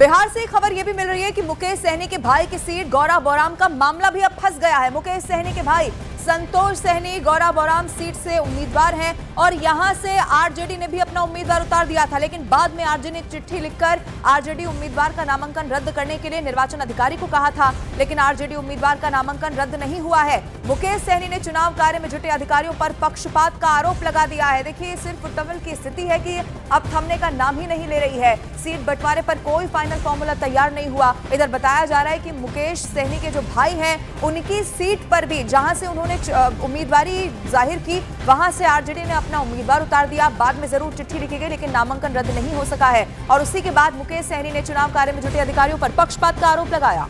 बिहार से खबर यह भी मिल रही है कि मुकेश सहनी के भाई की सीट गौरा बौराम का मामला भी अब फंस गया है। मुकेश सहनी के भाई संतोष सहनी गौरा बौराम सीट से उम्मीदवार हैं और यहां से आरजेडी ने भी अपना उम्मीदवार उतार दिया था, लेकिन बाद में आरजेडी ने एक चिट्ठी लिखकर आरजेडी उम्मीदवार का नामांकन रद्द करने के लिए निर्वाचन अधिकारी को कहा था, लेकिन आरजेडी उम्मीदवार का नामांकन रद्द नहीं हुआ है। मुकेश सहनी ने चुनाव कार्य में जुटे अधिकारियों पर पक्षपात का आरोप लगा दिया है। देखिए, सिर्फ टनल की स्थिति है कि अब थमने का नाम ही नहीं ले रही है। सीट बंटवारे पर कोई फाइनल फॉर्मूला तैयार नहीं हुआ। इधर बताया जा रहा है कि मुकेश सहनी के जो भाई हैं उनकी सीट पर भी जहां से उन्होंने उम्मीदवारी जाहिर की वहां से आरजेडी ने अपना उम्मीदवार उतार दिया। बाद में जरूर चिट्ठी लिखी गई लेकिन नामांकन रद्द नहीं हो सका है और उसी के बाद मुकेश सहनी ने चुनाव कार्य में जुटे अधिकारियों पर पक्षपात का आरोप लगाया।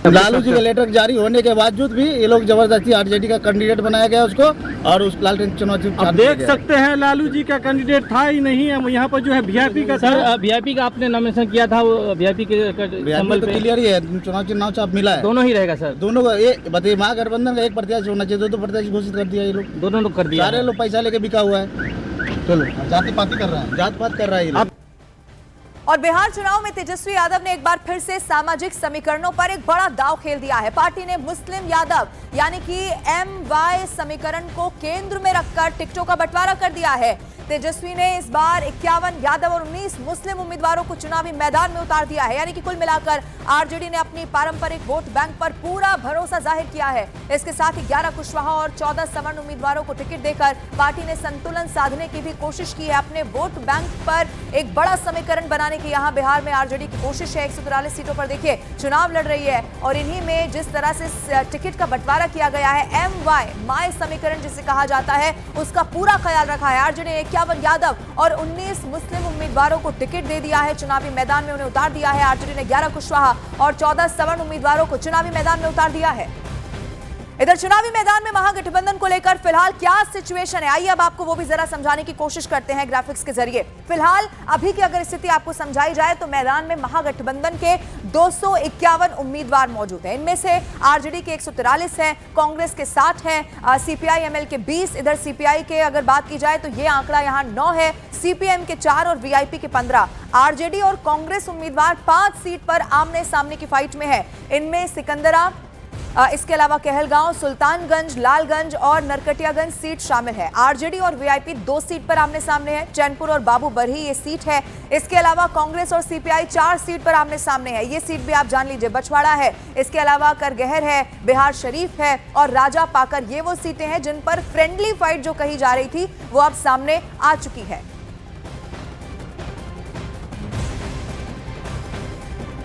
लालू जी का लेटर जारी होने के बावजूद भी ये लोग जबरदस्ती आरजेडी का कैंडिडेट बनाया गया उसको और उस लालटेन चुनाव अब देख सकते हैं लालू जी का कैंडिडेट था ही नहीं है। यहाँ पर जो है वीआईपी का सर वीआईपी का आपने नॉमिनेशन किया था, वो वीआईपी के संबल पे क्लियर ही है, चुनाव चाप मिला है। दोनों ही रहेगा सर, दोनों का ये बताइए, महागठबंधन का एक प्रत्याशी होना चाहिए, दो प्रत्याशी घोषित कर दिया ये लोग, दोनों लोग कर दिया, सारे लोग पैसा लेके बिका हुआ है। चलो जाति पाति कर रहा है, जात पात कर रहा है। और बिहार चुनाव में तेजस्वी यादव ने एक बार फिर से सामाजिक समीकरणों पर एक बड़ा दांव खेल दिया है। पार्टी ने मुस्लिम यादव यानी कि MY समीकरण को केंद्र में रखकर टिकटों का बंटवारा कर दिया है। तेजस्वी ने इस बार 51 यादव और 19 मुस्लिम उम्मीदवारों को चुनावी मैदान में उतार दिया है, यानी कि कुल मिलाकर आरजेडी ने अपनी पारंपरिक वोट बैंक पर पूरा भरोसा जाहिर किया है। इसके साथ ही 11 कुशवाहा और 14 सवर्ण उम्मीदवारों को टिकट देकर पार्टी ने संतुलन साधने की भी कोशिश की है। अपने वोट बैंक पर एक बड़ा समीकरण बनाने की यहाँ बिहार में आरजेडी की कोशिश है। 143 सीटों पर देखिए चुनाव लड़ रही है और इन्हीं में जिस तरह से टिकट का बंटवारा किया गया है, MY समीकरण जिसे कहा जाता है, उसका पूरा ख्याल रखा है। आरजेडी ने 51 यादव और 19 मुस्लिम उम्मीदवारों को टिकट दे दिया है, चुनावी मैदान में उन्हें उतार दिया है। आरजेडी ने 11 कुशवाहा और 14 सवर्ण उम्मीदवारों को चुनावी मैदान में उतार दिया है। इधर चुनावी मैदान में महागठबंधन को लेकर फिलहाल क्या सिचुएशन है, आइए अब आपको वो भी जरा समझाने की कोशिश करते हैं ग्राफिक्स के जरिए। फिलहाल अभी की अगर स्थिति आपको समझाई जाए तो मैदान में महागठबंधन के 251 उम्मीदवार मौजूद हैं। इनमें से आरजेडी के 143 हैं, कांग्रेस के 60 हैं, CPI-ML के 20, इधर CPI के अगर बात की जाए तो ये आंकड़ा यहाँ 9 है, CPM के 4 और VIP के 15। आरजेडी और कांग्रेस उम्मीदवार 5 सीट पर आमने सामने की फाइट में है। इनमें सिकंदरा, इसके अलावा कहलगांव, सुल्तानगंज, लालगंज और नरकटियागंज सीट शामिल है। आरजेडी और वीआईपी 2 सीट पर आमने सामने है, चैनपुर और बाबू बरही ये सीट है। इसके अलावा कांग्रेस और CPI 4 सीट पर आमने सामने है, ये सीट भी आप जान लीजिए बछवाड़ा है। इसके अलावा करगहर है, बिहार शरीफ है और राजा पाकर, ये वो सीटें हैं जिन पर फ्रेंडली फाइट जो कही जा रही थी वो अब सामने आ चुकी है।